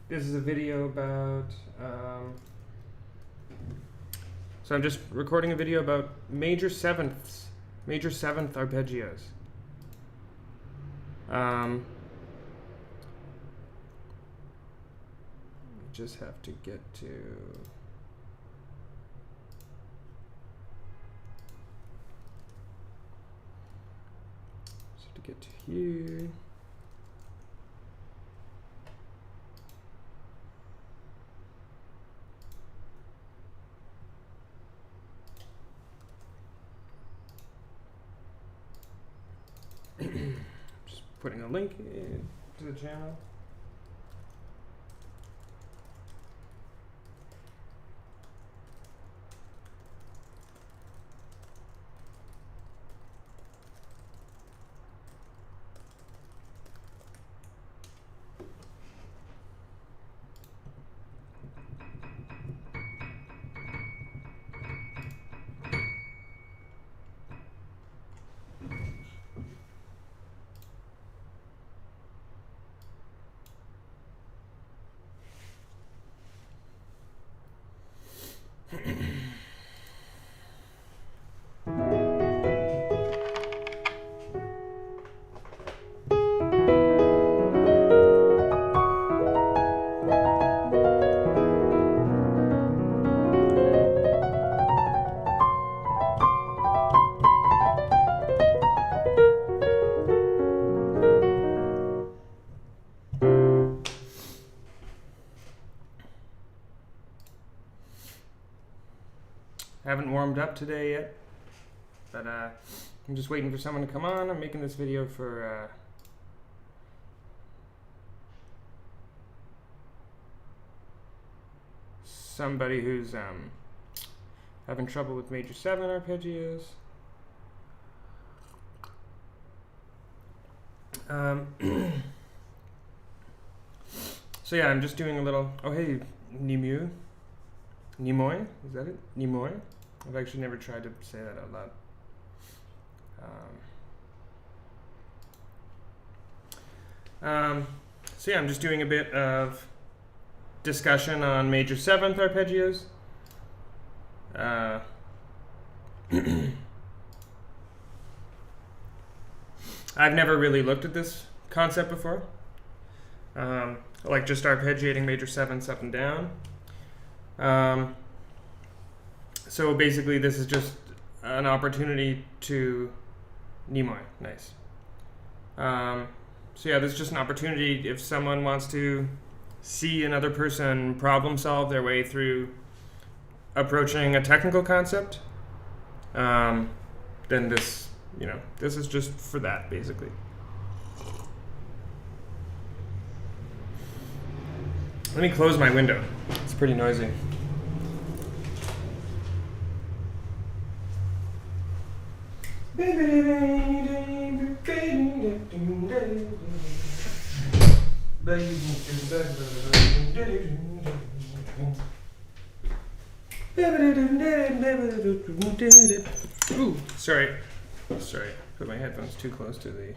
this is a video about, so I'm just recording a video about major seventh arpeggios. Just have to get to, here. Just putting a link to the channel. I haven't warmed up today yet, but I'm just waiting for someone to come on. I'm making this video for somebody who's having trouble with major 7 arpeggios. So yeah, I'm just doing a little, oh hey, Nimoy, is that it? Nimoy? I've actually never tried to say that out loud. So yeah, I'm just doing a bit of discussion on major 7th arpeggios. I've never really looked at this concept before. Like just arpeggiating major 7ths up and down. So basically this is just an opportunity to Nimoy, nice. So yeah, this is just an opportunity if someone wants to see another person problem solve their way through approaching a technical concept, then this, this is just for that, basically. Let me close my window. It's pretty noisy. Ooh, sorry. Put my headphones too close to the...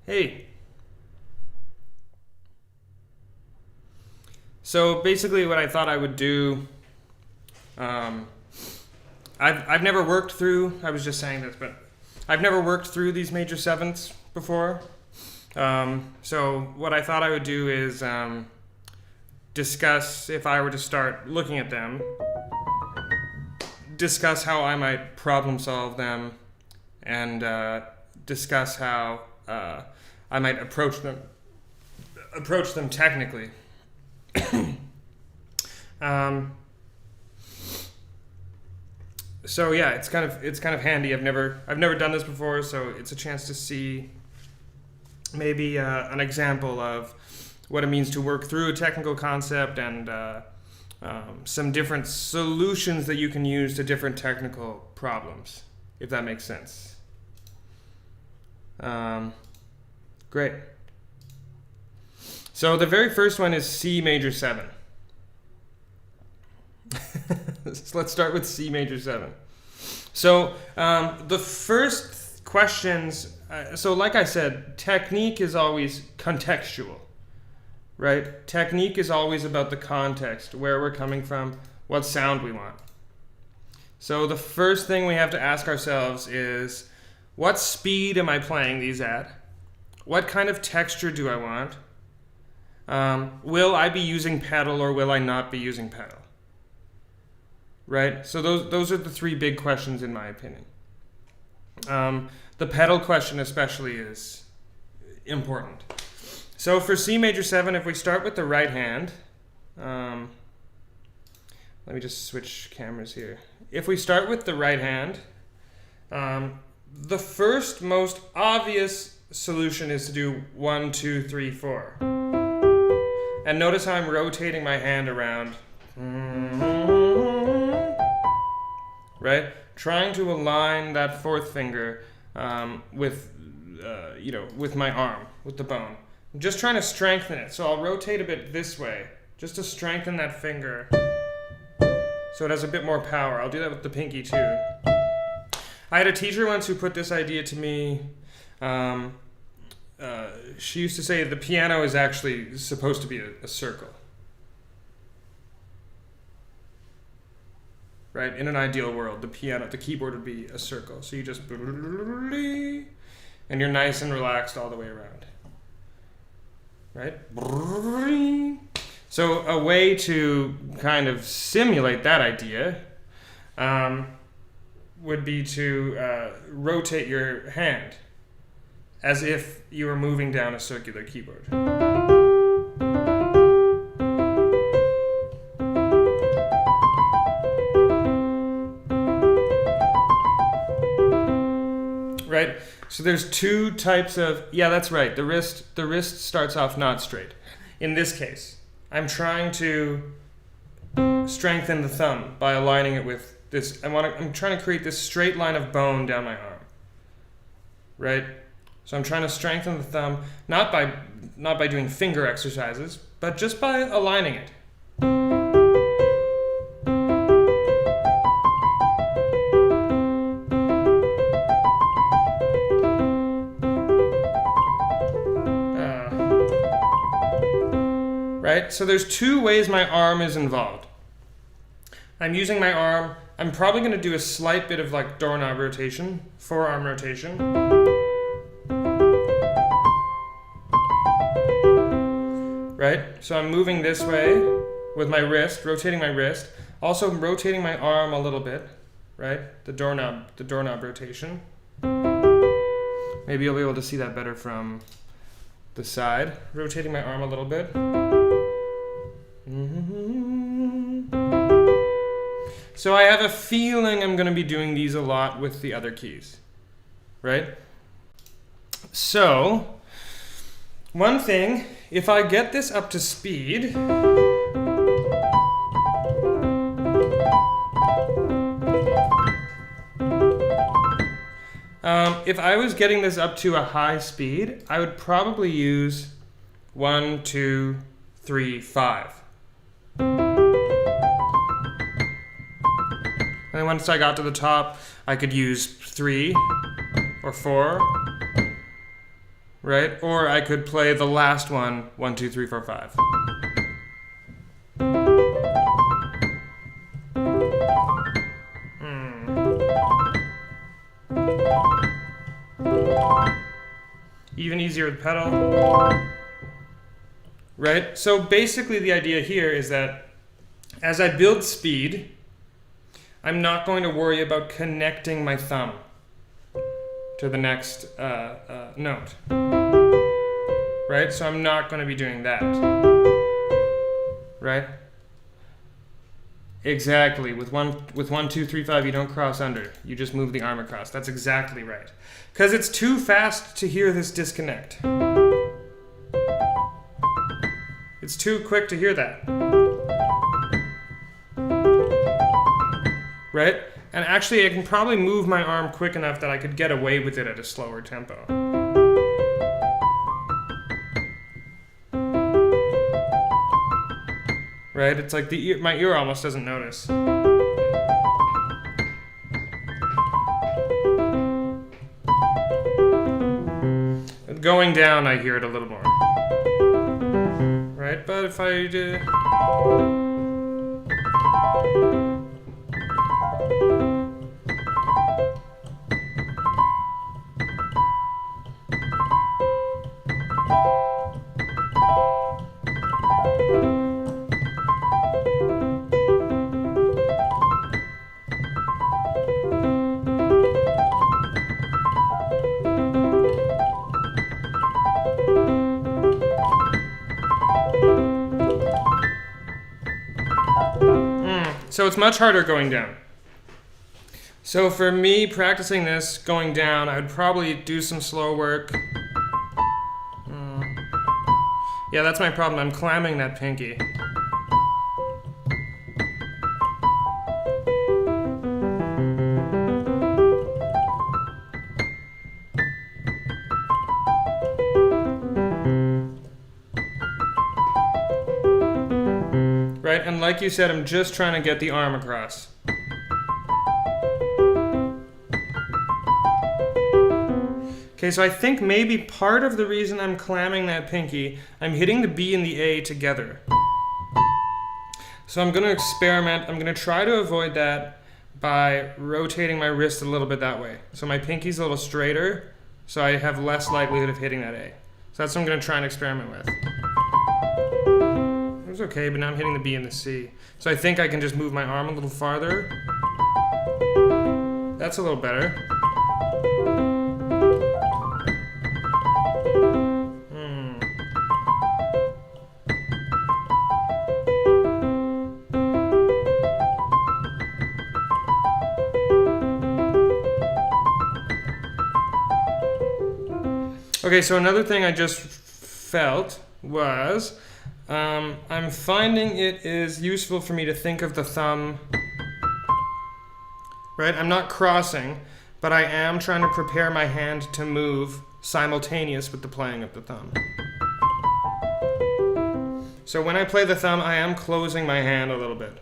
Hey. So basically what I thought I would do, I've never worked through, I was just saying this, but I've never worked through these major 7ths before. So what I thought I would do is discuss, if I were to start looking at them, discuss how I might problem solve them, and discuss how I might approach them approach them technically. So yeah, it's kind of handy. I've never done this before, so it's a chance to see maybe an example of what it means to work through a technical concept and some different solutions that you can use to different technical problems, if that makes sense. Great. So the very first one is C major 7. So let's start with C major 7. So the first questions, so like I said, technique is always contextual, right? Technique is always about the context, where we're coming from, what sound we want. So the first thing we have to ask ourselves is, what speed am I playing these at? What kind of texture do I want? Will I be using pedal or will I not be using pedal? Right? So those are the three big questions in my opinion. The pedal question especially is important. So for C major 7, if we start with the right hand, let me just switch cameras here. If we start with the right hand, the first most obvious solution is to do 1, 2, 3, 4. And notice how I'm rotating my hand around. Right? Trying to align that fourth finger with my arm, with the bone. I'm just trying to strengthen it. So I'll rotate a bit this way, just to strengthen that finger so it has a bit more power. I'll do that with the pinky too. I had a teacher once who put this idea to me. She used to say the piano is actually supposed to be a circle. Right? In an ideal world, the keyboard would be a circle. So you just, and you're nice and relaxed all the way around. Right? So a way to kind of simulate that idea would be to rotate your hand as if you were moving down a circular keyboard. Right? So there's two types of, yeah, that's right. The wrist starts off not straight. In this case, I'm trying to strengthen the thumb by aligning it with this. I'm trying to create this straight line of bone down my arm. Right? So I'm trying to strengthen the thumb, not by doing finger exercises, but just by aligning it. Right? So there's two ways my arm is involved. I'm using my arm. I'm probably going to do a slight bit of like doorknob rotation, forearm rotation. Right? So I'm moving this way with my wrist, rotating my wrist. Also rotating my arm a little bit, right? The doorknob rotation. Maybe you'll be able to see that better from the side. Rotating my arm a little bit. So I have a feeling I'm going to be doing these a lot with the other keys, right? So, one thing, if I get this up to speed, if I was getting this up to a high speed, I would probably use 1, 2, 3, 5. And then once I got to the top, I could use 3 or 4, right? Or I could play the last one, 1, 2, 3, 4, 5. Even easier with pedal. Right? So basically the idea here is that as I build speed, I'm not going to worry about connecting my thumb to the next note. right? So I'm not going to be doing that, right? Exactly. With 1, 2, 3, 5, you don't cross under. You just move the arm across. That's exactly right. Because it's too fast to hear this disconnect. It's too quick to hear that. Right? And actually, I can probably move my arm quick enough that I could get away with it at a slower tempo. Right? It's like my ear almost doesn't notice. Going down, I hear it a little more. Right? But if I do... So it's much harder going down. So for me, practicing this going down, I would probably do some slow work. Yeah, that's my problem. I'm clamming that pinky. Right, and like you said, I'm just trying to get the arm across. Okay, so I think maybe part of the reason I'm clamming that pinky, I'm hitting the B and the A together. So I'm going to experiment. I'm going to try to avoid that by rotating my wrist a little bit that way. So my pinky's a little straighter, so I have less likelihood of hitting that A. So that's what I'm going to try and experiment with. It was okay, but now I'm hitting the B and the C. So I think I can just move my arm a little farther. That's a little better. Okay, so another thing I just felt was I'm finding it is useful for me to think of the thumb, right? I'm not crossing, but I am trying to prepare my hand to move simultaneous with the playing of the thumb. So when I play the thumb, I am closing my hand a little bit.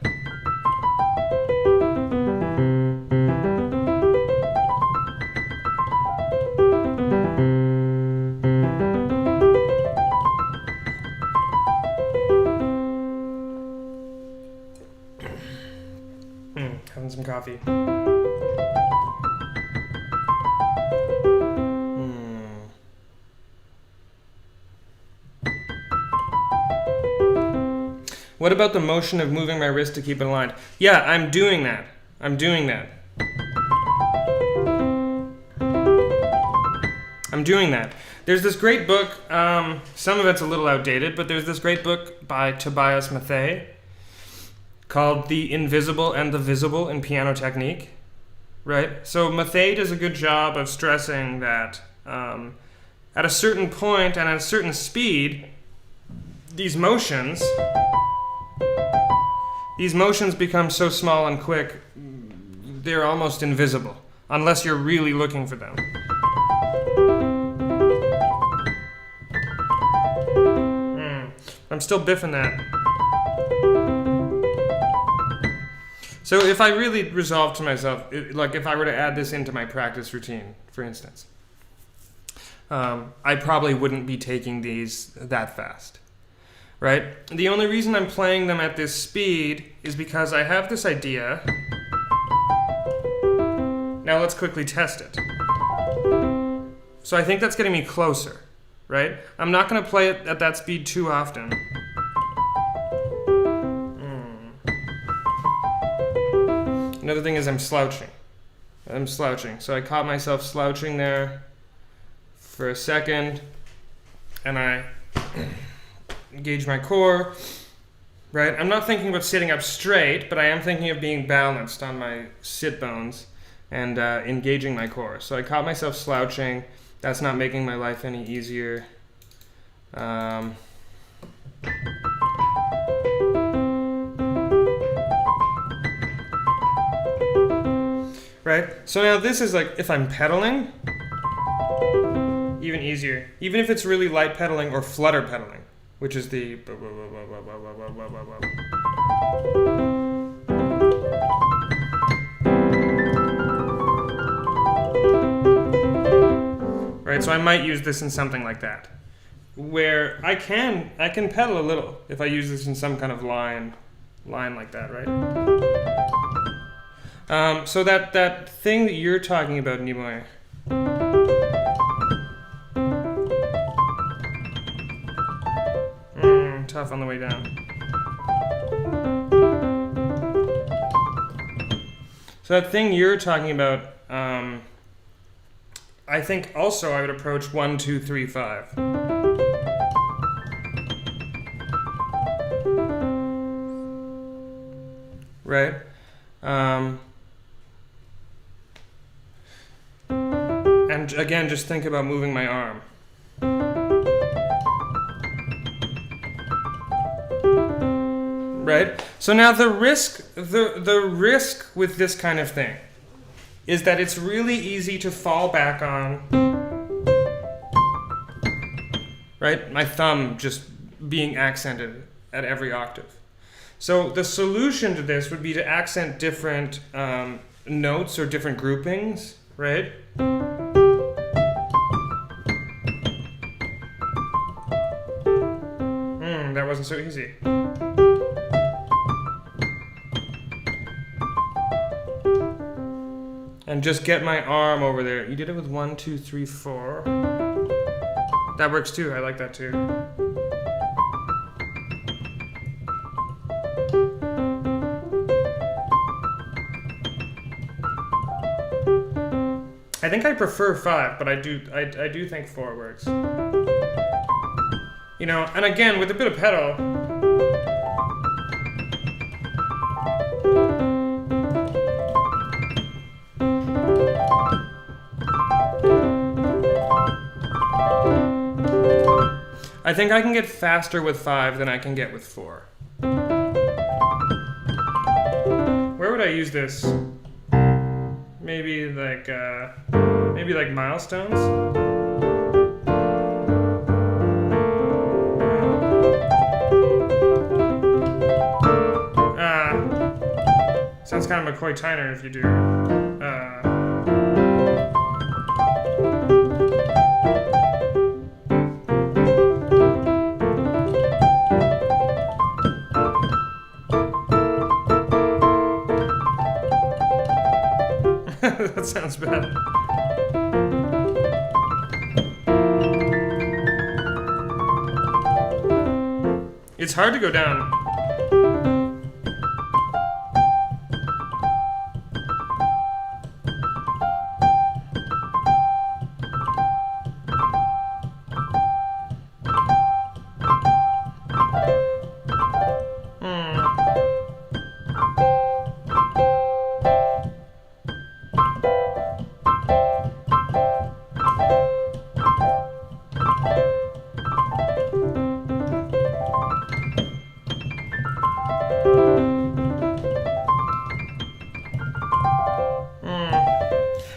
Having some coffee. What about the motion of moving my wrist to keep it aligned? Yeah, I'm doing that. I'm doing that. I'm doing that. There's this great book, some of it's a little outdated, but there's this great book by Tobias Matthay called The Invisible and the Visible in Piano Technique, right? So Matthay does a good job of stressing that at a certain point and at a certain speed, these motions become so small and quick, they're almost invisible, unless you're really looking for them. I'm still biffing that. So if I really resolve to myself, like if I were to add this into my practice routine, for instance, I probably wouldn't be taking these that fast, right? The only reason I'm playing them at this speed is because I have this idea. Now let's quickly test it. So I think that's getting me closer, right? I'm not going to play it at that speed too often. Another thing is I'm slouching. So I caught myself slouching there for a second. and I engage my core, right? I'm not thinking about sitting up straight, but I am thinking of being balanced on my sit bones and engaging my core. So I caught myself slouching. That's not making my life any easier. Right? So now this is like if I'm pedaling, even easier. Even if it's really light pedaling or flutter pedaling, which is the right? So I might use this in something like that, where I can pedal a little if I use this in some kind of line like that, right? So that thing that you're talking about, Nimoy, tough on the way down. So that thing you're talking about, I think also I would approach 1, 2, 3, 5. Right? And again, just think about moving my arm. Right? So now the risk with this kind of thing is that it's really easy to fall back on, right? My thumb just being accented at every octave. So the solution to this would be to accent different notes or different groupings, right? That wasn't so easy. And just get my arm over there. You did it with 1, 2, 3, 4. That works too. I like that too. I think I prefer 5, but I do think 4 works. You know, and again, with a bit of pedal, I think I can get faster with 5 than I can get with 4. Where would I use this? Maybe like milestones? Sounds kind of McCoy Tyner if you do. That sounds bad. It's hard to go down.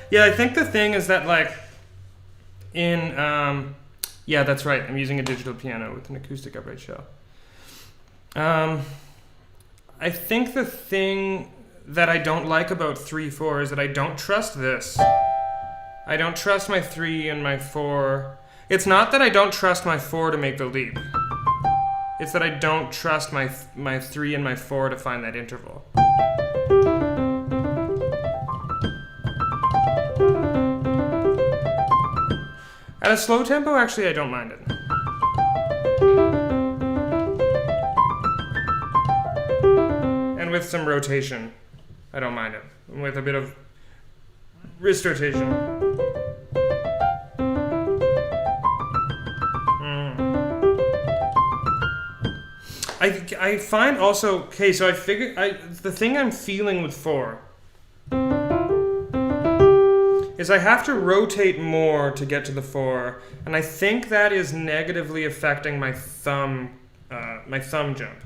Yeah, I think the thing is that, like, yeah, that's right. I'm using a digital piano with an acoustic upright shell. I think the thing that I don't like about 3/4 is that I don't trust this. I don't trust my 3 and my 4. It's not that I don't trust my 4 to make the leap. It's that I don't trust my 3 and my 4 to find that interval. At a slow tempo, actually, I don't mind it. And with some rotation, I don't mind it. With a bit of wrist rotation. I find also, okay, so the thing I'm feeling with 4 is I have to rotate more to get to the 4, and I think that is negatively affecting my thumb jump.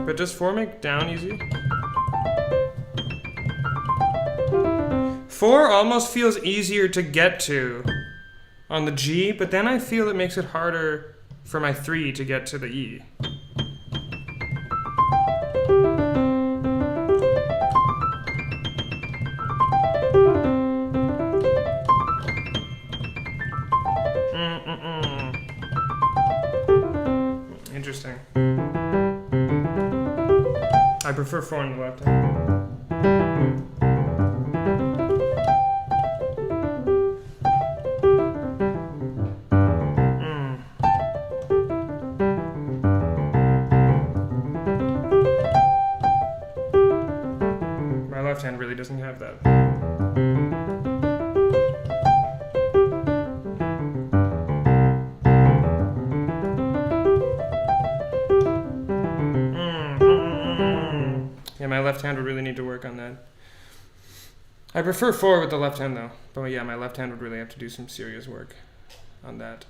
But does 4 make down easy? 4 almost feels easier to get to on the G, but then I feel it makes it harder for my 3 to get to the E. Interesting. I prefer 4 on the left hand. My left hand really doesn't have that. Yeah, my left hand would really need to work on that. I prefer 4 with the left hand though. But yeah, my left hand would really have to do some serious work on that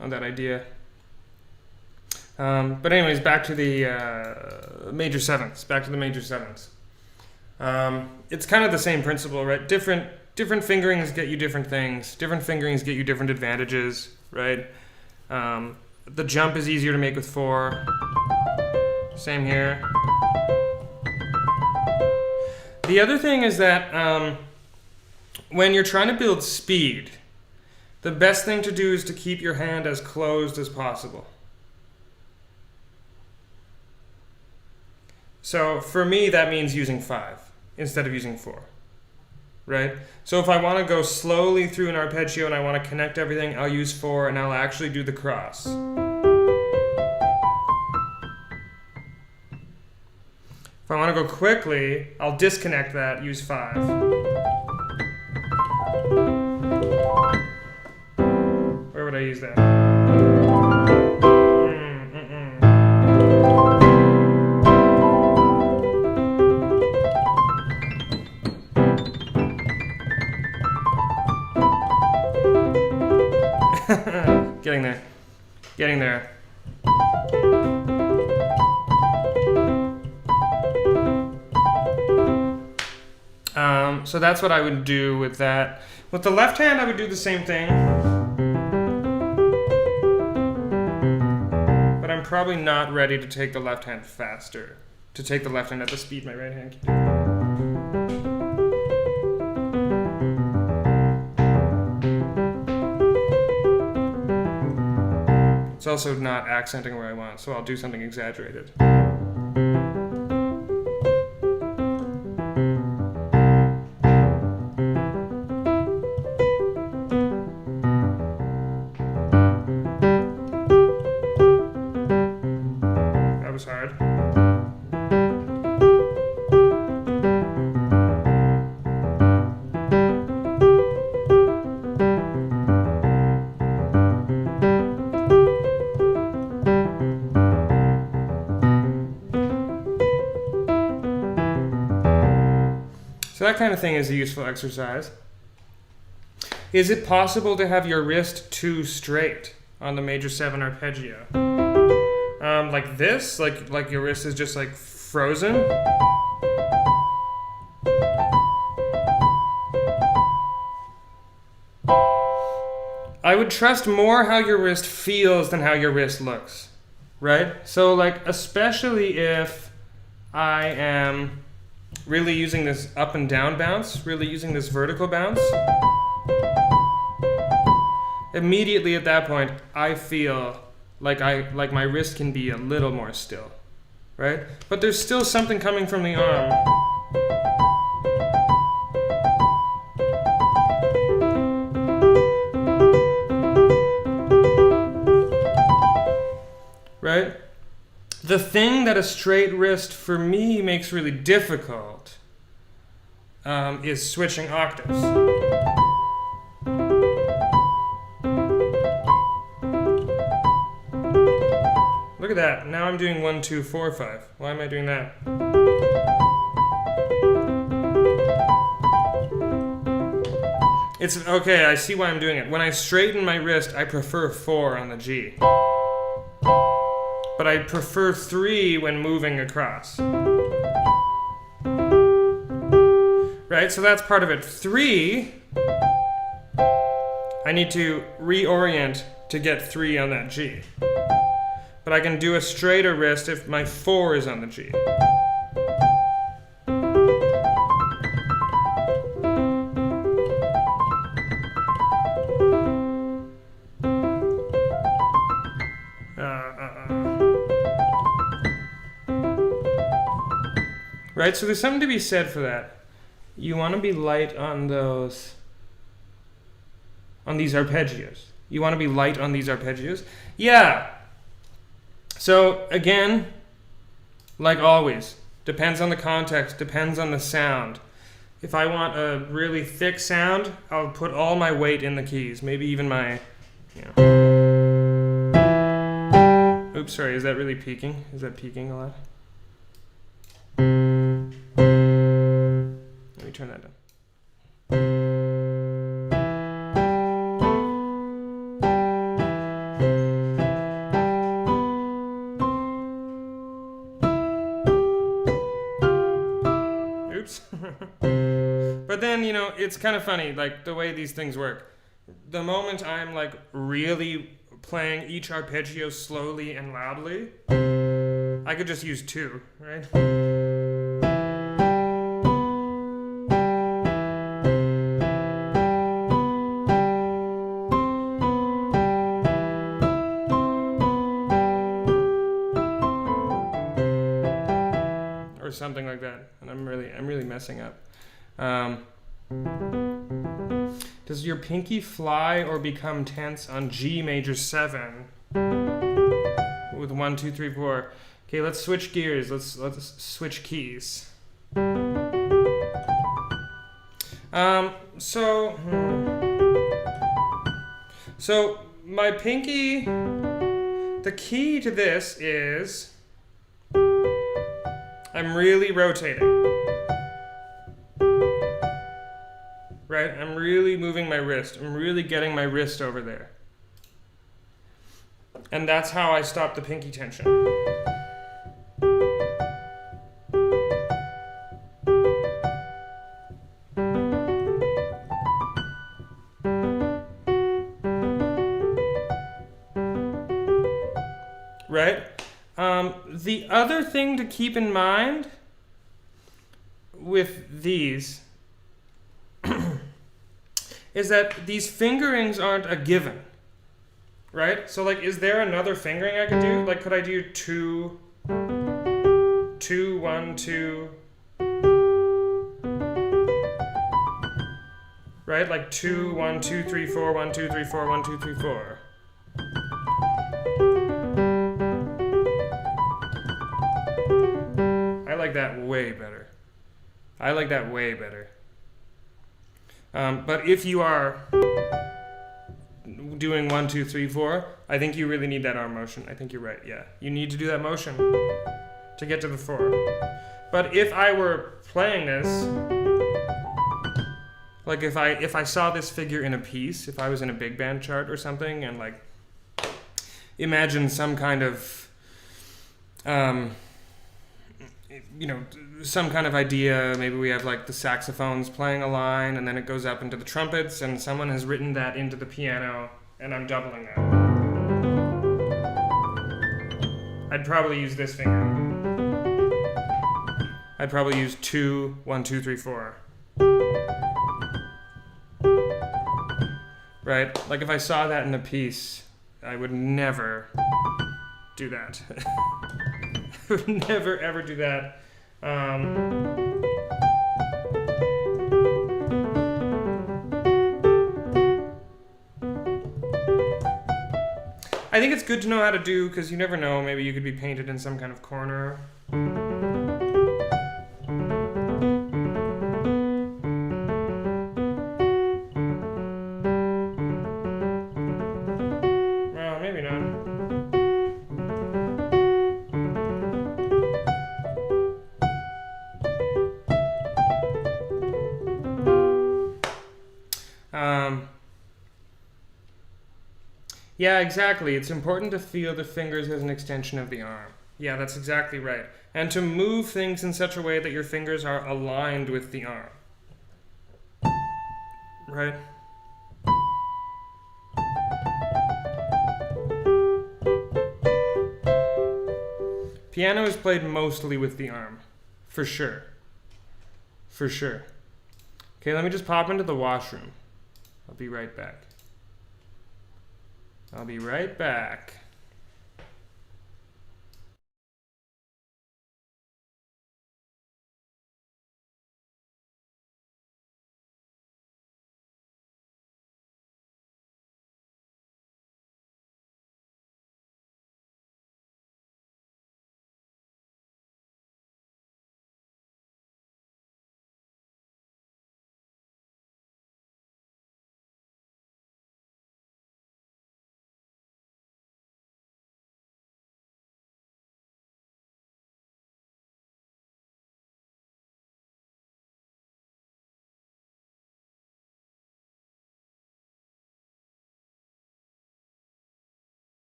idea. But anyways, back to the major sevenths. It's kind of the same principle, right? Different fingerings get you different things. Different fingerings get you different advantages, right? The jump is easier to make with 4. Same here. The other thing is that when you're trying to build speed, the best thing to do is to keep your hand as closed as possible. So for me, that means using 5 instead of using 4, right? So if I want to go slowly through an arpeggio and I want to connect everything, I'll use 4 and I'll actually do the cross. If I want to go quickly, I'll disconnect that, use 5. Where would I use that? Getting there. So that's what I would do with that. With the left hand, I would do the same thing. But I'm probably not ready to take the left hand faster. To take the left hand at the speed my right hand can do. It's also not accenting where I want, so I'll do something exaggerated. Hard. So that kind of thing is a useful exercise. Is it possible to have your wrist too straight on the major 7 arpeggio? Like this, like your wrist is just like frozen. I would trust more how your wrist feels than how your wrist looks, right? So like, especially if I am really using this up and down bounce, really using this vertical bounce, immediately at that point, I feel like my wrist can be a little more still, right? But there's still something coming from the arm. Right? The thing that a straight wrist for me makes really difficult is switching octaves. Look at that. Now I'm doing 1, 2, 4, 5. Why am I doing that? It's okay, I see why I'm doing it. When I straighten my wrist, I prefer 4 on the G. But I prefer 3 when moving across. Right, so that's part of it. 3, I need to reorient to get 3 on that G. But I can do a straighter wrist if my 4 is on the G. Right, so there's something to be said for that. You want to be light on these arpeggios. You want to be light on these arpeggios? Yeah. So again, like always, depends on the context, depends on the sound. If I want a really thick sound, I'll put all my weight in the keys, maybe even my, Oops, sorry, is that really peaking? Is that peaking a lot? Let me turn that down. Oops. But then, it's kind of funny, like the way these things work. The moment I'm like really playing each arpeggio slowly and loudly, I could just use 2, right? Or something like that, and I'm really messing up. Does your pinky fly or become tense on G major 7 with 1, 2, 3, 4? Okay, let's switch gears. Let's switch keys. So my pinky, the key to this is I'm really rotating. Right? I'm really moving my wrist. I'm really getting my wrist over there. And that's how I stop the pinky tension. Right? The other thing to keep in mind with these is that these fingerings aren't a given, right? So like, is there another fingering I could do? Like, could I do 2, 1, 2, right? Like 2, 1, 2, 3, 4, 1, 2, 3, 4, 1, 2, 3, 4. I like that way better. But if you are doing 1, 2, 3, 4, I think you really need that arm motion. I think you're right, yeah. You need to do that motion to get to the 4. But if I were playing this, like if I saw this figure in a piece, if I was in a big band chart or something, and like imagine some kind of some kind of idea. Maybe we have like the saxophones playing a line, and then it goes up into the trumpets, and someone has written that into the piano, and I'm doubling that. I'd probably use this finger. I'd probably use 2, 1, 2, 3, 4. Right? Like if I saw that in a piece, I would never do that. I would never ever do that. I think it's good to know how to do, because you never know, maybe you could be painted in some kind of corner. Yeah, exactly. It's important to feel the fingers as an extension of the arm. Yeah, that's exactly right. And to move things in such a way that your fingers are aligned with the arm. Right? Piano is played mostly with the arm. For sure. For sure. Okay, let me just pop into the washroom. I'll be right back. I'll be right back.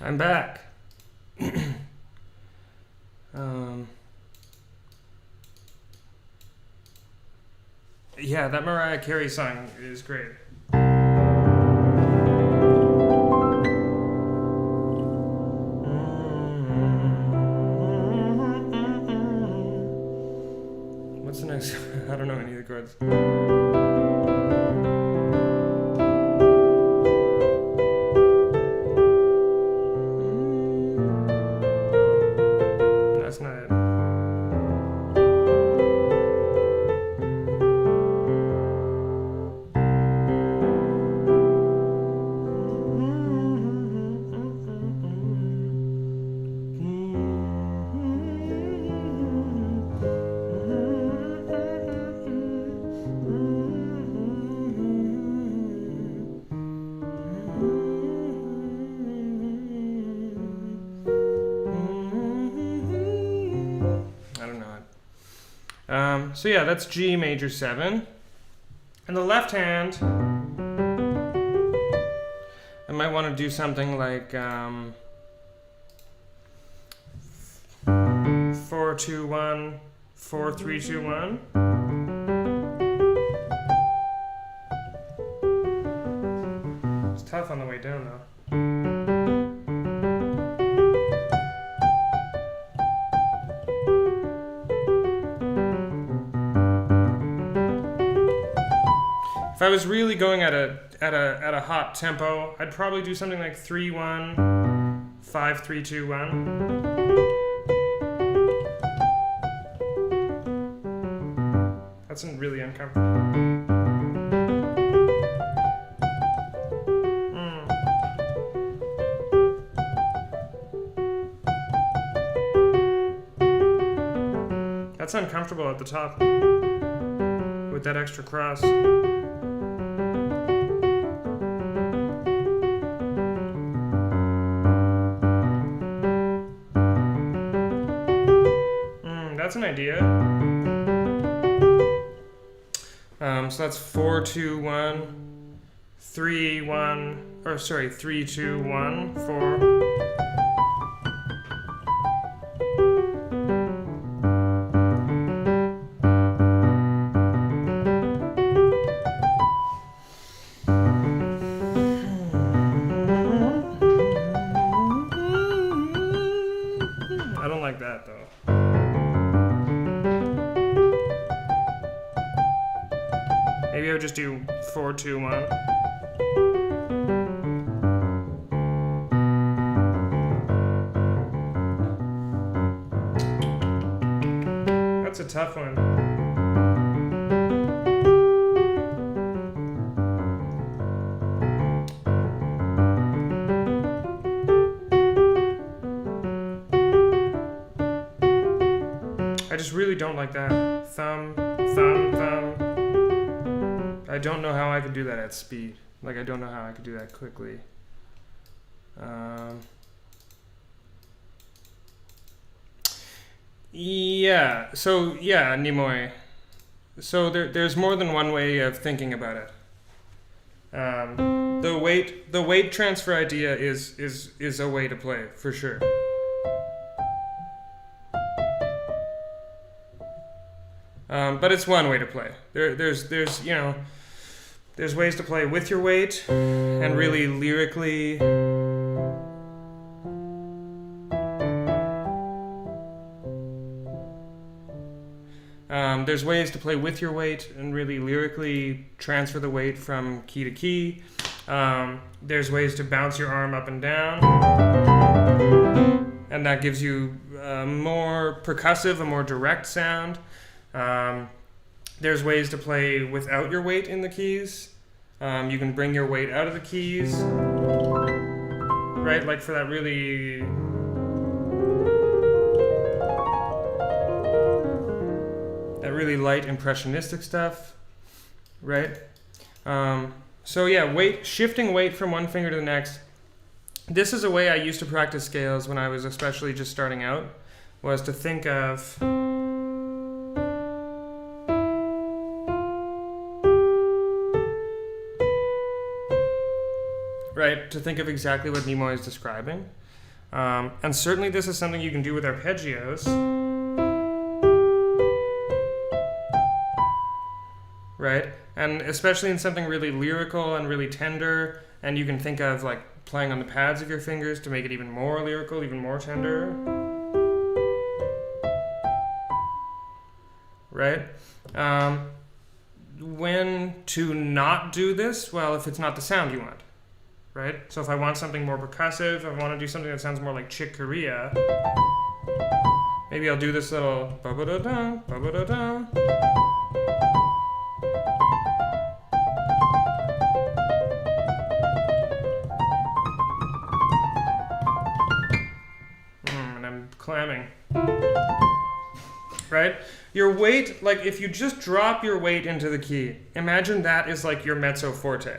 I'm back. Yeah, that Mariah Carey song is great. What's the next? I don't know any of the chords. That's not it. So yeah, that's G major 7. And the left hand, I might want to do something like 4 2 1 4 3 2 1. It's tough on the way down though. If I was really going at a hot tempo, I'd probably do something like 3 1 5 3 2 1. That's really uncomfortable. That's uncomfortable at the top with that extra cross. That's an idea. So that's 4, 2, 1, 3, 1, or sorry, 3, 2, 1, 4. I don't like that though. Maybe I would just do 4, 2, 1. That's a tough one. I just really don't like that. Thumb, thumb, thumb. I don't know how I could do that at speed. Like, I don't know how I could do that quickly. Yeah, so yeah, Nimoy. So there's more than one way of thinking about it. The weight transfer idea is a way to play, for sure. But it's one way to play. There's ways to play with your weight and really lyrically. There's ways to play with your weight and really lyrically transfer the weight from key to key. There's ways to bounce your arm up and down, and that gives you a more percussive, a more direct sound. There's ways to play without your weight in the keys. You can bring your weight out of the keys, right? Like for that really light impressionistic stuff, right? So yeah, shifting weight from one finger to the next. This is a way I used to practice scales when I was especially just starting out, was to think of to think of exactly what Nimoy is describing. And certainly this is something you can do with arpeggios. Right? And especially in something really lyrical and really tender, and you can think of like playing on the pads of your fingers to make it even more lyrical, even more tender. Right? When to not do this? Well, if it's not the sound you want. Right? So if I want something more percussive, if I want to do something that sounds more like Chick Corea, maybe I'll do this little ba-ba-da-da, ba-ba-da-da. And I'm clamming. Right? Your weight, like if you just drop your weight into the key, imagine that is like your mezzo forte.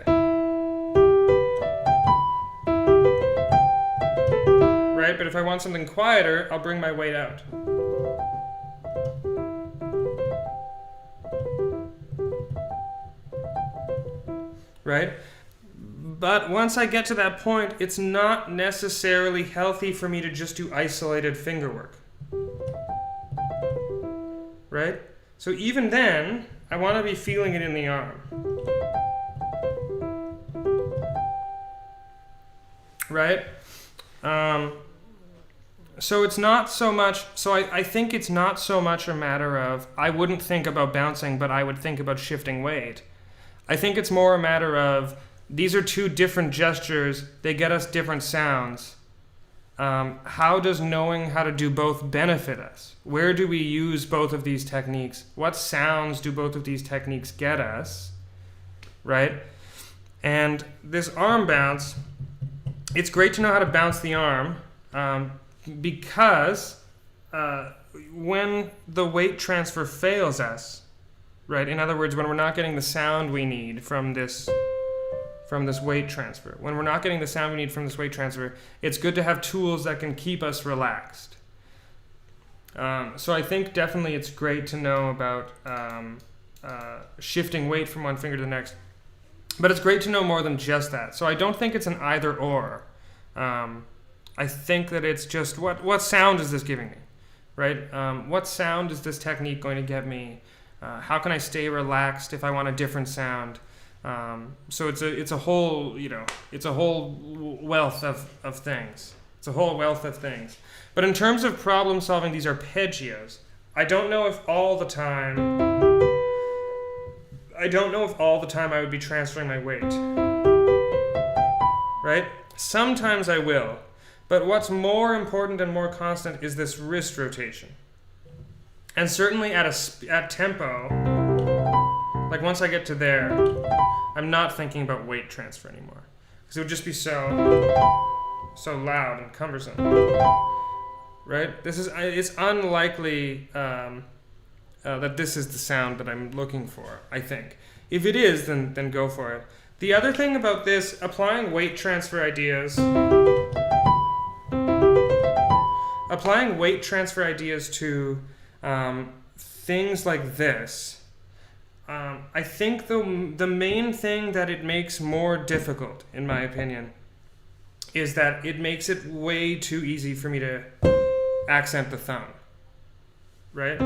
Right? But if I want something quieter, I'll bring my weight out. Right? But once I get to that point, it's not necessarily healthy for me to just do isolated finger work. Right? So even then, I want to be feeling it in the arm. Right? So it's not so much, so I think it's not so much a matter of, I wouldn't think about bouncing, but I would think about shifting weight. I think it's more a matter of, these are two different gestures, they get us different sounds. How does knowing how to do both benefit us? Where do we use both of these techniques? What sounds do both of these techniques get us? Right? And this arm bounce, it's great to know how to bounce the arm, because when the weight transfer fails us, right? In other words, when we're not getting the sound we need from this weight transfer. When we're not getting the sound we need from this weight transfer, it's good to have tools that can keep us relaxed. So I think definitely it's great to know about shifting weight from one finger to the next. But it's great to know more than just that. So I don't think it's an either or. I think that it's just what sound is this giving me, right? What sound is this technique going to get me? How can I stay relaxed if I want a different sound? So it's a whole wealth of things. It's a whole wealth of things. But in terms of problem solving these arpeggios, I don't know if all the time I would be transferring my weight. Right? Sometimes I will. But what's more important and more constant is this wrist rotation. And certainly at tempo, like once I get to there, I'm not thinking about weight transfer anymore. Because it would just be so loud and cumbersome. Right? It's unlikely that this is the sound that I'm looking for, I think. If it is, then go for it. The other thing about this, applying weight transfer ideas to things like this, I think the main thing that it makes more difficult, in my opinion, is that it makes it way too easy for me to accent the thumb, right?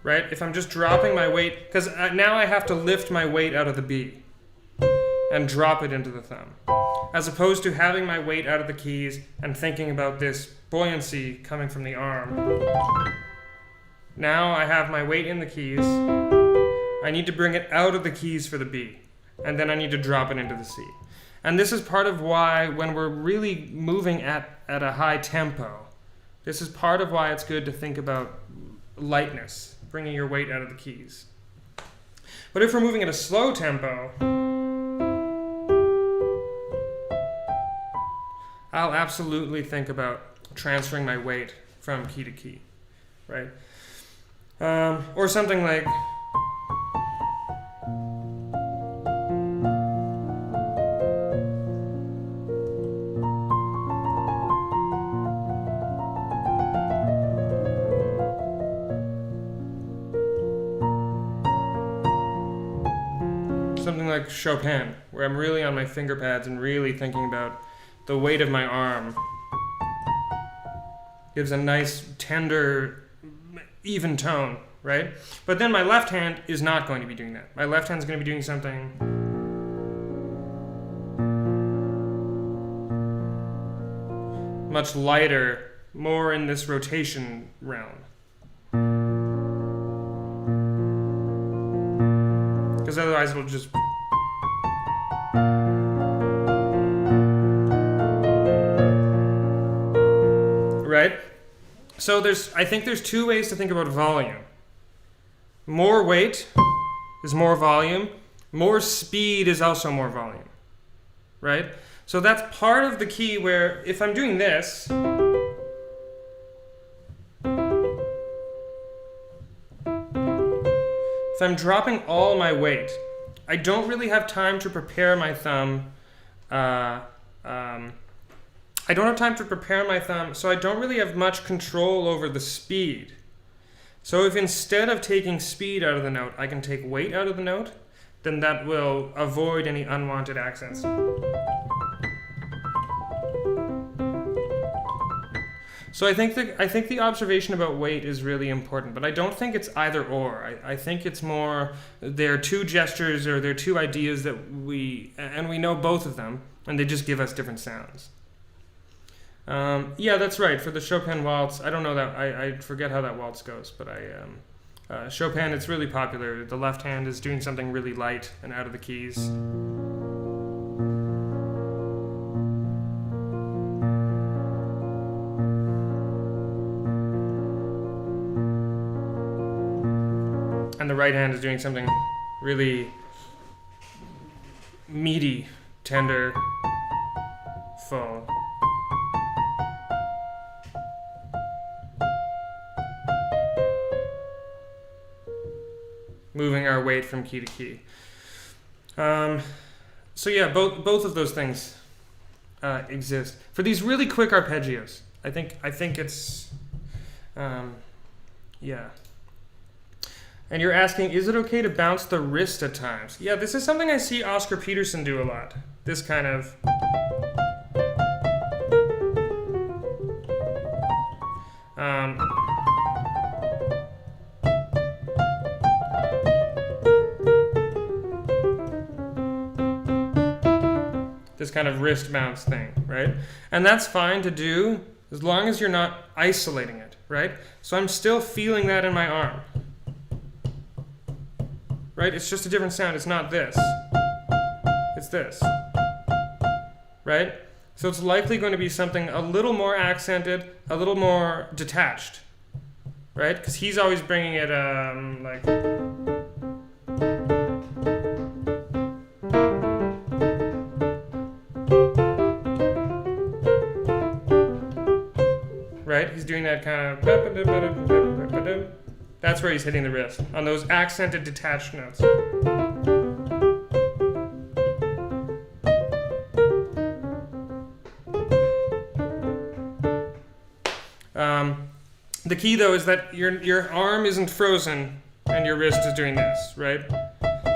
Right? If I'm just dropping my weight, because now I have to lift my weight out of the B and drop it into the thumb, as opposed to having my weight out of the keys and thinking about this buoyancy coming from the arm. Now I have my weight in the keys. I need to bring it out of the keys for the B, and then I need to drop it into the C. And this is part of why, when we're really moving at a high tempo, this is part of why it's good to think about lightness, bringing your weight out of the keys. But if we're moving at a slow tempo, I'll absolutely think about transferring my weight from key to key, right? Or something like... something like Chopin, where I'm really on my finger pads and really thinking about the weight of my arm. Gives a nice, tender, even tone, right? But then my left hand is not going to be doing that. My left hand is going to be doing something much lighter, more in this rotation realm. Because otherwise it'll just... Right? So I think there's two ways to think about volume. More weight is more volume. More speed is also more volume. Right? So that's part of the key where if I'm doing this... If I'm dropping all my weight, I don't really have time to prepare my thumb. I don't have time to prepare my thumb, so I don't really have much control over the speed. So if instead of taking speed out of the note, I can take weight out of the note, then that will avoid any unwanted accents. So I think the observation about weight is really important, but I don't think it's either or. I think it's more they're two gestures or they're two ideas that we know both of them, and they just give us different sounds. Yeah, that's right. For the Chopin waltz, I don't know that I forget how that waltz goes, but Chopin, it's really popular. The left hand is doing something really light and out of the keys. And the right hand is doing something really meaty, tender, full. moving our weight from key to key. So yeah, both of those things exist for these really quick arpeggios. I think it's yeah. And you're asking, is it okay to bounce the wrist at times? Yeah, this is something I see Oscar Peterson do a lot. This kind of this kind of wrist bounce thing, right? And that's fine to do as long as you're not isolating it, right? So I'm still feeling that in my arm, right? It's just a different sound. It's not this. It's this, right? So it's likely going to be something a little more accented, a little more detached, right? Because he's always bringing it like... Right? He's doing that kind of... That's where he's hitting the wrist, on those accented detached notes. The key, though, is that your arm isn't frozen and your wrist is doing this, right?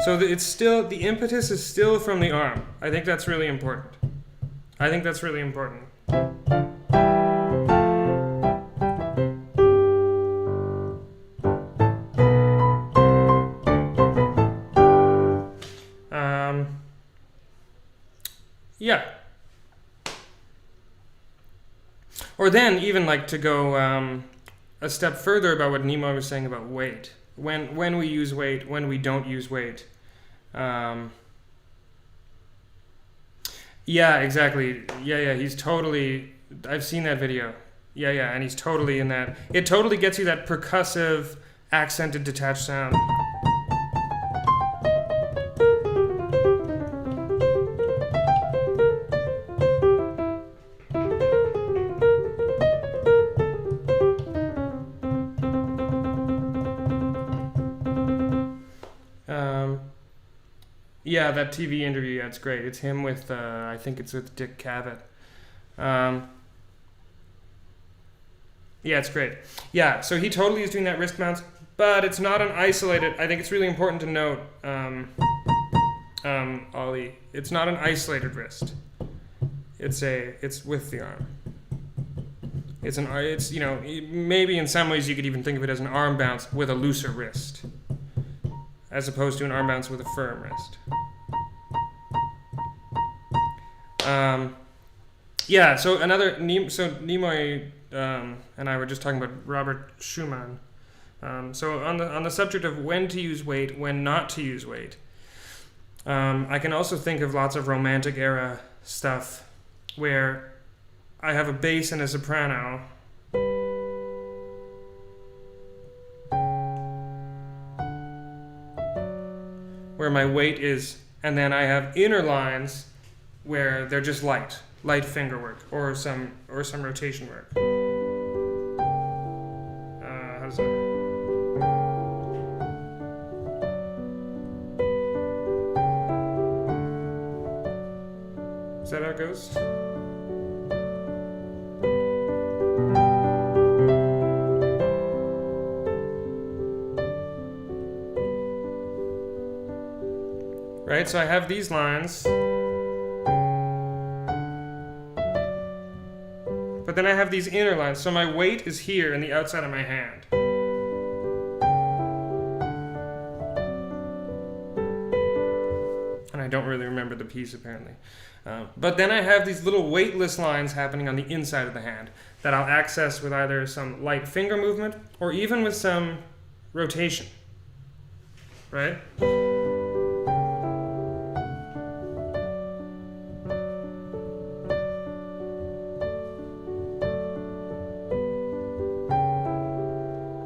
So it's still, the impetus is still from the arm. I think that's really important. Yeah. Or then even like to go a step further about what Nimoy was saying about weight. When we use weight, when we don't use weight. Yeah, exactly. Yeah, he's totally... I've seen that video. Yeah, and he's totally in that. It totally gets you that percussive, accented, detached sound. Yeah, that TV interview, yeah, it's great. It's him with, I think it's with Dick Cavett. Yeah, it's great. Yeah, so he totally is doing that wrist bounce, but it's not an isolated, I think it's really important to note, Ollie, it's not an isolated wrist. It's with the arm. It's, you know, maybe in some ways you could even think of it as an arm bounce with a looser wrist, as opposed to an arm bounce with a firm wrist. Yeah, so Nimoy and I were just talking about Robert Schumann. So on the subject of when to use weight, when not to use weight, I can also think of lots of Romantic era stuff where I have a bass and a soprano. Where my weight is, and then I have inner lines where they're just light finger work or some rotation work. How does that? Is that how it goes? Right, so I have these lines, but then I have these inner lines, so my weight is here in the outside of my hand. And I don't really remember the piece apparently. But then I have these little weightless lines happening on the inside of the hand that I'll access with either some light finger movement or even with some rotation, right?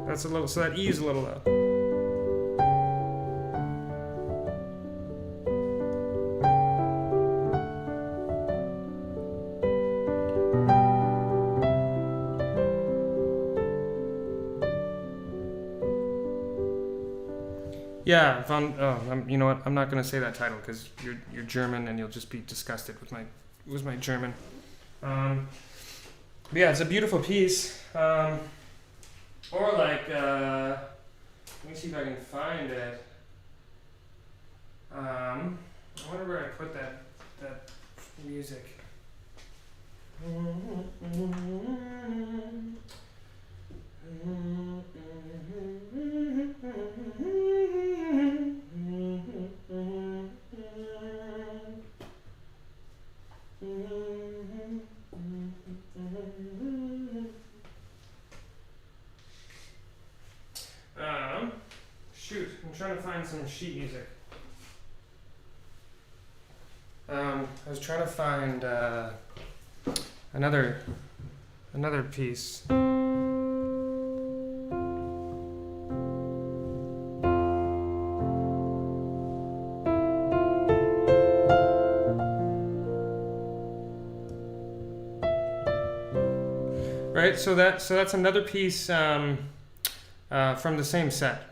That's a little, so that E's a little low. Yeah, you know what? I'm not gonna say that title because you're German and you'll just be disgusted with my German. But yeah, it's a beautiful piece. Or like, let me see if I can find it. I wonder where I put that music. Shoot, I'm trying to find some sheet music. I was trying to find another piece. Right, so that's another piece from the same set.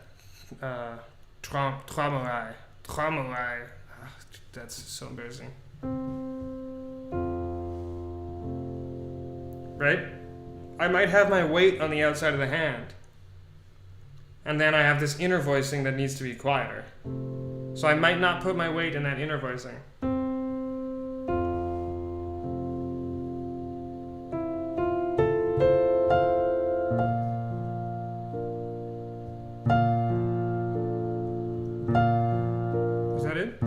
Trois Morai. That's so embarrassing. Right? I might have my weight on the outside of the hand. And then I have this inner voicing that needs to be quieter. So I might not put my weight in that inner voicing. Is that it?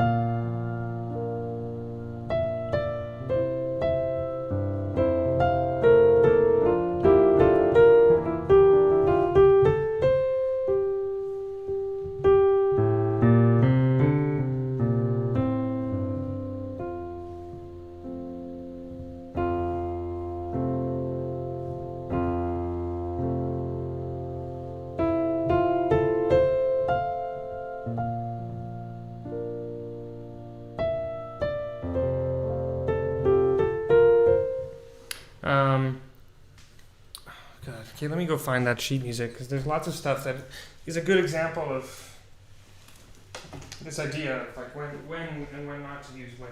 God, okay, let me go find that sheet music because there's lots of stuff that is a good example of this idea of like when and when not to use weight.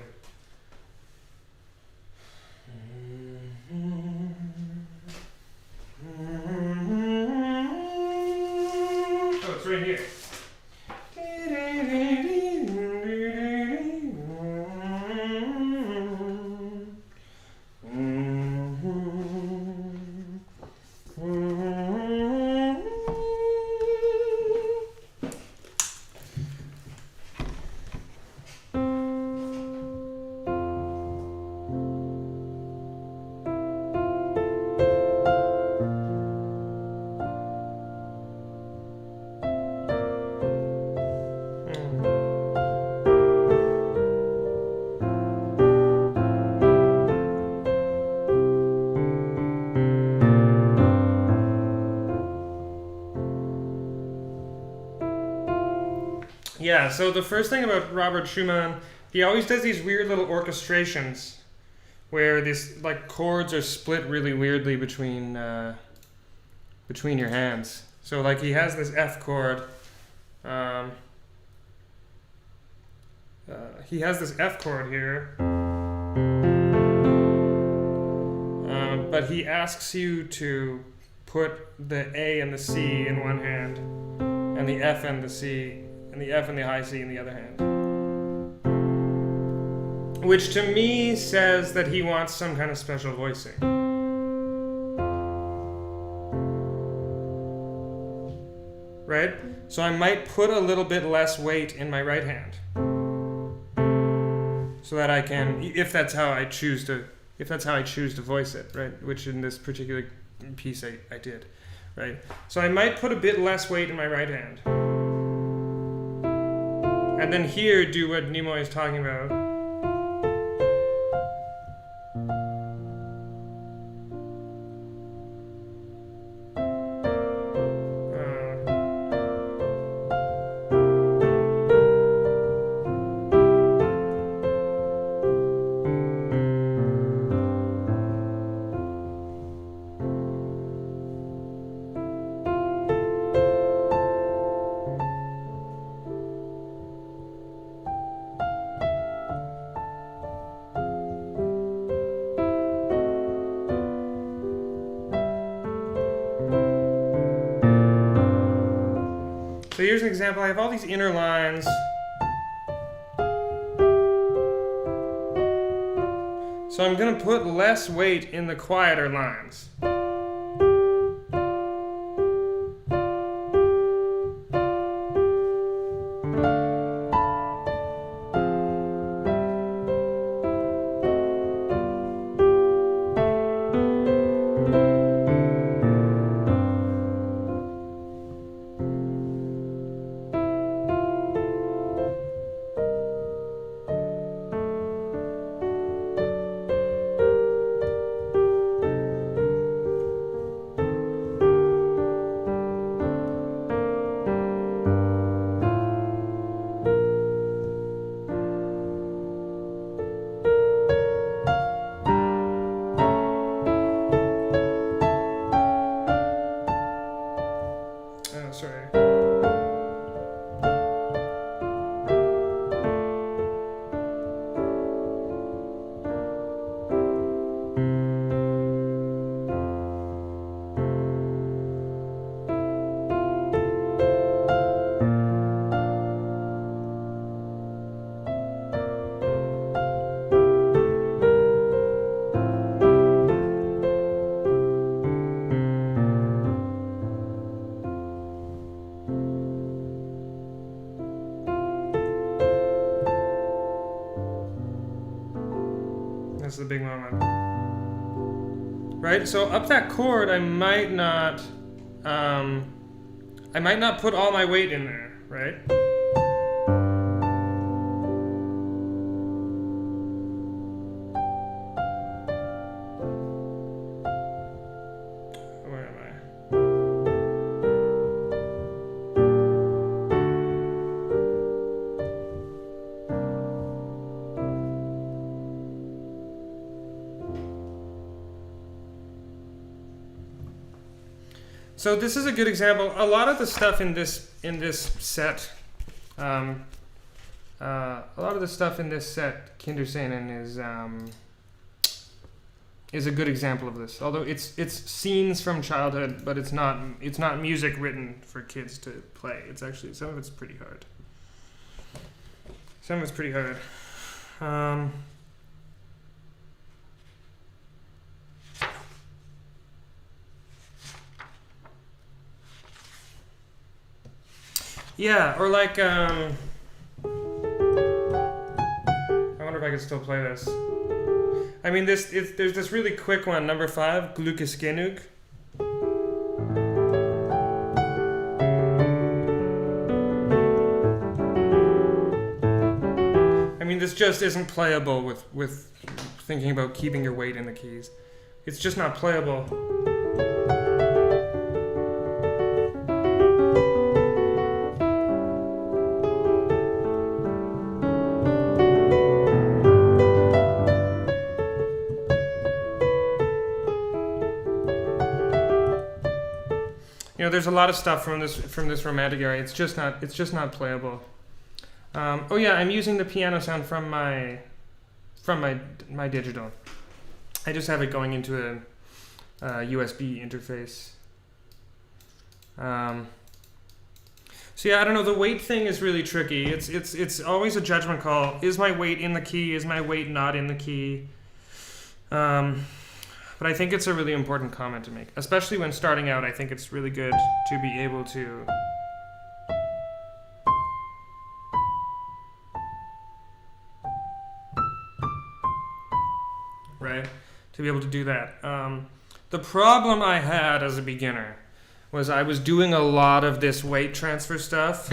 Oh, it's right here. Yeah, so the first thing about Robert Schumann, he always does these weird little orchestrations where these like chords are split really weirdly between your hands. So like he has this F chord. He has this F chord here, but he asks you to put the A and the C in one hand, and the F and the C, and the F and the high C in the other hand. Which to me says that he wants some kind of special voicing. Right? So I might put a little bit less weight in my right hand. So that I can, if that's how I choose to voice it, right? Which in this particular piece I did, right? So I might put a bit less weight in my right hand. And then here do what Nimoy is talking about. here's an example. I have all these inner lines. So I'm going to put less weight in the quieter lines. That's the big moment. Right? So up that chord, I might not put all my weight in there, right? Where am I? So this is a good example. A lot of the stuff in this set, Kinderszenen is a good example of this. Although it's scenes from childhood, but it's not music written for kids to play. It's actually some of it's pretty hard. Yeah, or like, I wonder if I can still play this. I mean, there's this really quick one, number 5, Glückes genug. I mean, this just isn't playable with thinking about keeping your weight in the keys. It's just not playable. You know, there's a lot of stuff from this romantic area. It's just not playable. Oh yeah, I'm using the piano sound from my digital. I just have it going into a USB interface. So yeah, I don't know. The weight thing is really tricky. It's always a judgment call. Is my weight in the key? Is my weight not in the key? But I think it's a really important comment to make, especially when starting out. I think it's really good to be able to do that. The problem I had as a beginner was I was doing a lot of this weight transfer stuff,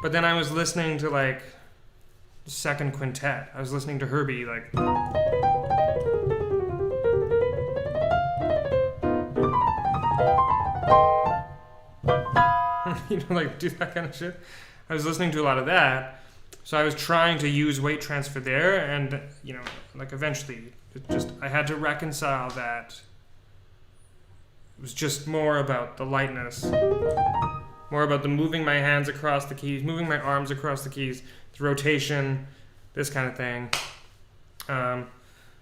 but then I was listening to like second quintet. I was listening to Herbie like. You know, like do that kind of shit. I was listening to a lot of that, so I was trying to use weight transfer there, and you know, like eventually, I had to reconcile that. It was just more about the lightness, more about the moving my hands across the keys, moving my arms across the keys, the rotation, this kind of thing.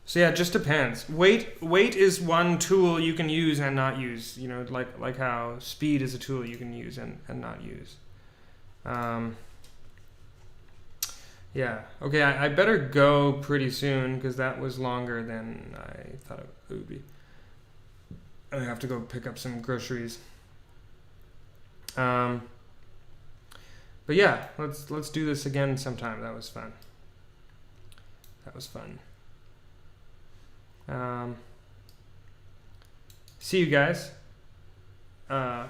So yeah, it just depends. Weight is one tool you can use and not use. You know, like how speed is a tool you can use and not use. Yeah. Okay, I better go pretty soon because that was longer than I thought it would be. I have to go pick up some groceries. But yeah, let's do this again sometime. That was fun. See you guys. I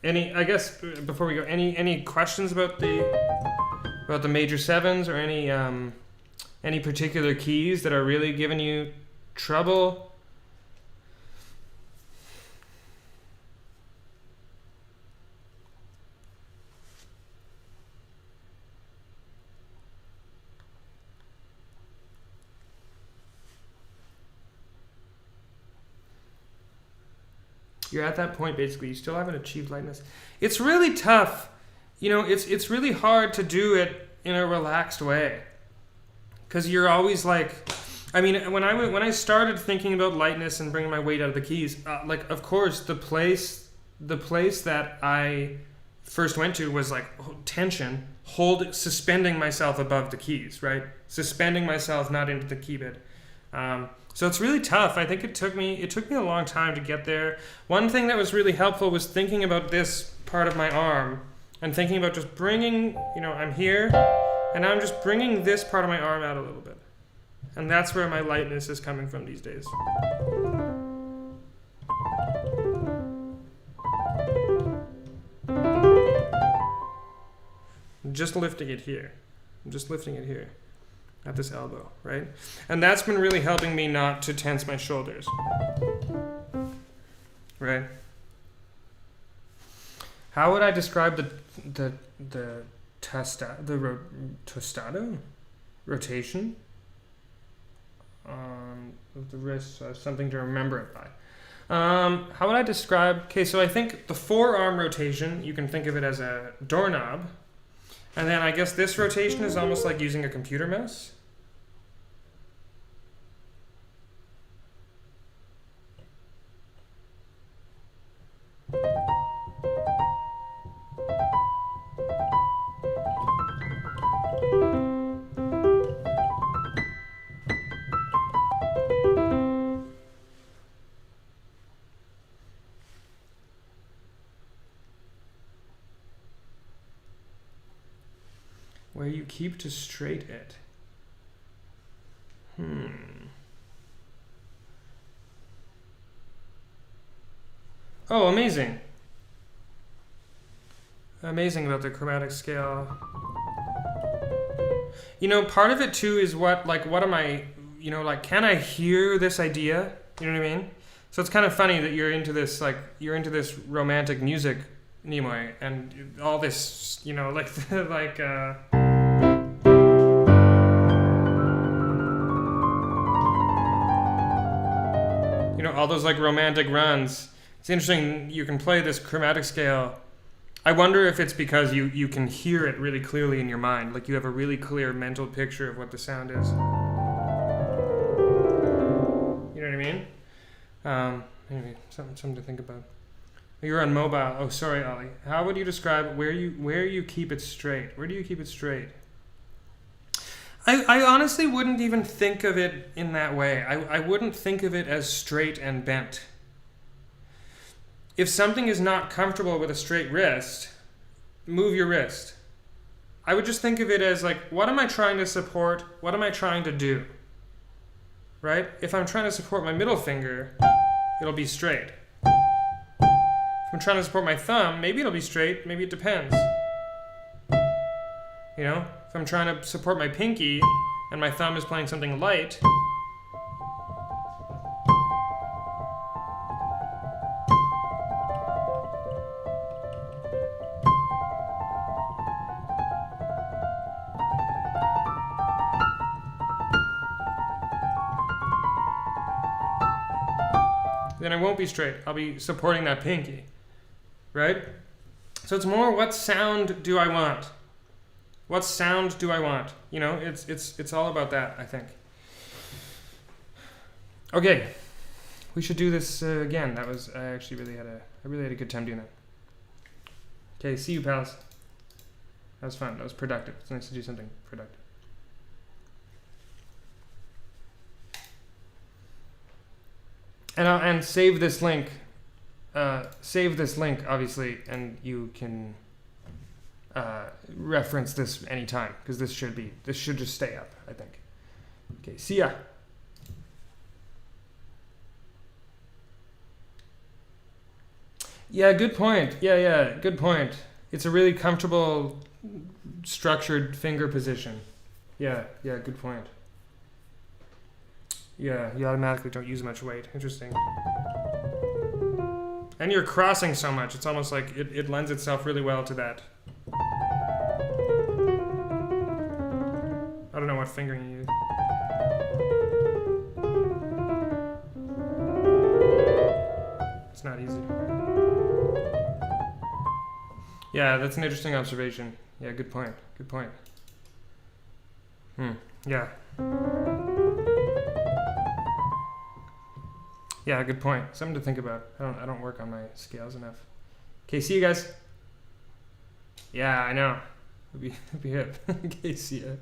guess before we go, any questions about the major sevens or any particular keys that are really giving you trouble? You're at that point, basically. You still haven't achieved lightness. It's really tough. You know, it's really hard to do it in a relaxed way. Because you're always like... I mean, when I started thinking about lightness and bringing my weight out of the keys, of course, the place that I first went to was like tension, suspending myself above the keys, right? Suspending myself not into the key bed. So it's really tough. I think it took me a long time to get there. One thing that was really helpful was thinking about this part of my arm and thinking about just bringing, I'm here and now I'm just bringing this part of my arm out a little bit. And that's where my lightness is coming from these days. I'm just lifting it here. At this elbow, right? And that's been really helping me not to tense my shoulders. Right? How would I describe the tostado rotation of the wrist? So something to remember it by. How would I describe? Okay, so I think the forearm rotation, you can think of it as a doorknob. And then I guess this rotation is almost like using a computer mouse. Where you keep to straight it. Oh, amazing. Amazing about the chromatic scale. Part of it too is what am I, can I hear this idea? You know what I mean? So it's kind of funny that you're into this romantic music, Nimoy, and all this, all those romantic runs. It's interesting, you can play this chromatic scale. I wonder if it's because you can hear it really clearly in your mind. Like you have a really clear mental picture of what the sound is. You know what I mean? Maybe something to think about. You're on mobile. Oh, sorry, Ollie. How would you describe where you keep it straight? Where do you keep it straight? I honestly wouldn't even think of it in that way. I wouldn't think of it as straight and bent. If something is not comfortable with a straight wrist, move your wrist. I would just think of it as what am I trying to support? What am I trying to do? Right? If I'm trying to support my middle finger, it'll be straight. If I'm trying to support my thumb, maybe it'll be straight, maybe it depends. If I'm trying to support my pinky and my thumb is playing something light, then I won't be straight. I'll be supporting that pinky, right? So it's more, what sound do I want? What sound do I want? It's all about that, I think. Okay, we should do this again. That was I actually really had a good time doing that. Okay, see you, pals. That was fun. That was productive. It's nice to do something productive. And save this link. Save this link, obviously, and you can reference this anytime because this should just stay up, I think. Okay, see ya. Yeah, good point. Yeah, good point. It's a really comfortable, structured finger position. Yeah, good point. Yeah, you automatically don't use much weight. Interesting. And you're crossing so much, it's almost like it lends itself really well to that. I don't know what fingering you use. It's not easy. Yeah, that's an interesting observation. Yeah, good point. Good point. Yeah. Yeah, good point. Something to think about. I don't work on my scales enough. Okay, see you guys. Yeah, I know. It'd be hip. Okay, see ya.